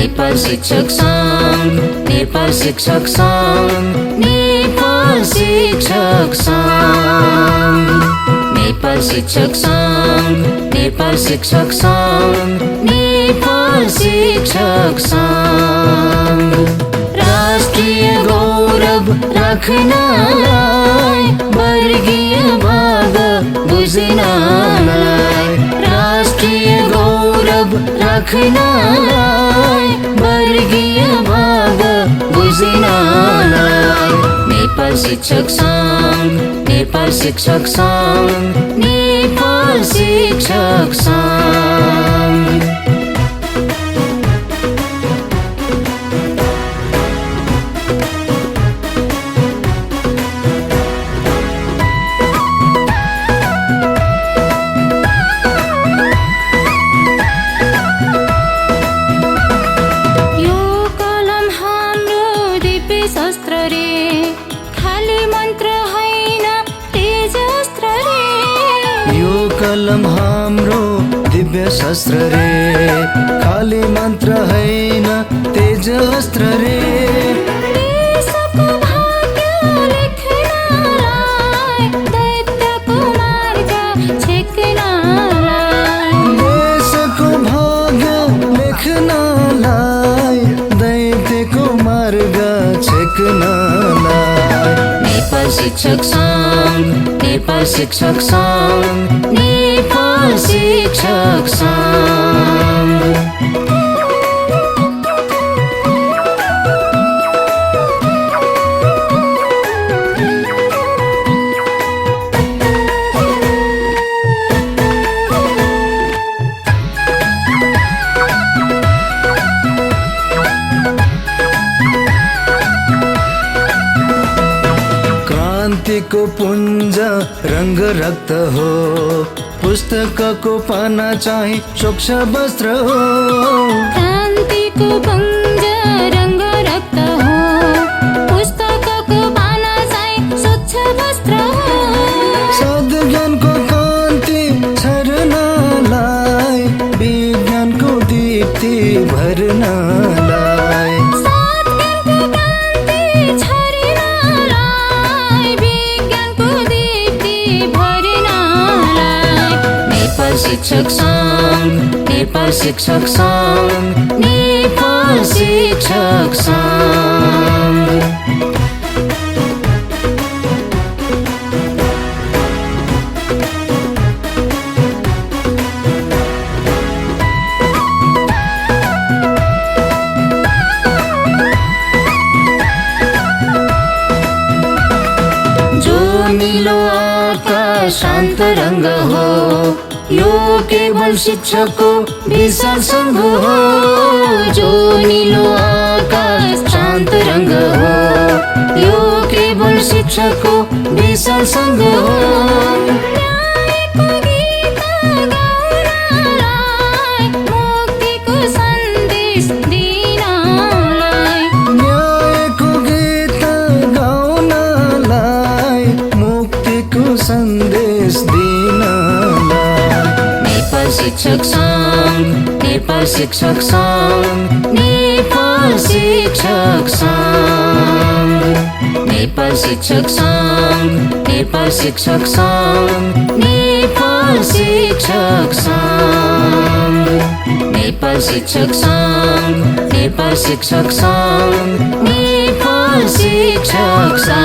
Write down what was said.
नेपाल शिक्षक सङ्घ, नेपाल शिक्षक सङ्घ, नेपाल शिक्षक सङ्घ, नेपाल शिक्षक सङ्घ, नेपाल शिक्षक सङ्घ, नेपाल शिक्षक सङ्घ। राष्ट्रिय गौरव राख्नलाई वर्गीय भाग बुझ्नलाई, राष्ट्रिय गौरव राख्नलाई वर्गीय भाग बुझ्नलाई। नेपाल शिक्षक सङ्घ, नेपाल शिक्षक सङ्घ, नेपाल शिक्षक सङ्घ। कलम हाम्रो दिव्य शस्त्र रे, खाली मन्त्र हैन तेज अस्त्र रे। देशको भाग्य लेख्नलाई, दैत्यको मार्ग छेक्नलाई, देशको भाग्य लेख्नलाई, दैत्यको मार्ग छेक्नलाई। नेपाल शिक्षक सङ्घ, नेपाल शिक्षक सङ्घ, नेपाल शिक्षक सङ्घ। क्रान्तिको पुञ्ज रङ्ग रक्त हो, पुस्तकको पाना चाहिँ स्वच्छ वस्त्र हो। क्रान्तिको पुञ्ज रङ्ग रक्त हो, पुस्तकको पाना चाहिँ स्वच्छ वस्त्र हो। सद्ज्ञानको कान्ति छर्नलाई, विज्ञानको दीप्ति भर्नलाई, सद्ज्ञानको कान्ति छर्नलाई, विज्ञानको दीप्ति भर्नलाई। नेपाल शिक्षक सङ्घ, नेपाल शिक्षक सङ्घ, नेपाल शिक्षक सङ्घ। जो नीलो आकाश शान्त रङ्ग हो, यो केवल शिक्षकको विशाल सङ्घ हो। जो नीलो आकाश शान्त रङ्ग हो, यो केवल शिक्षकको विशाल सङ्घ हो। न्यायको गीत गाउनलाई, मुक्तिको सन्देश दिनलाई, न्यायको गीत गाउनलाई, मुक्तिको सन्देश दिनलाई। नेपाल शिक्षक सङ्घ, नेपाल शिक्षक सङ्घ, नेपाल शिक्षक सङ्घ, नेपाल शिक्षक सङ्घ, नेपाल शिक्षक सङ्घ, नेपाल शिक्षक सङ्घ, नेपाल शिक्षक सङ्घ, नेपाल शिक्षक सङ्घ, नेपाल शिक्षक सङ्घ।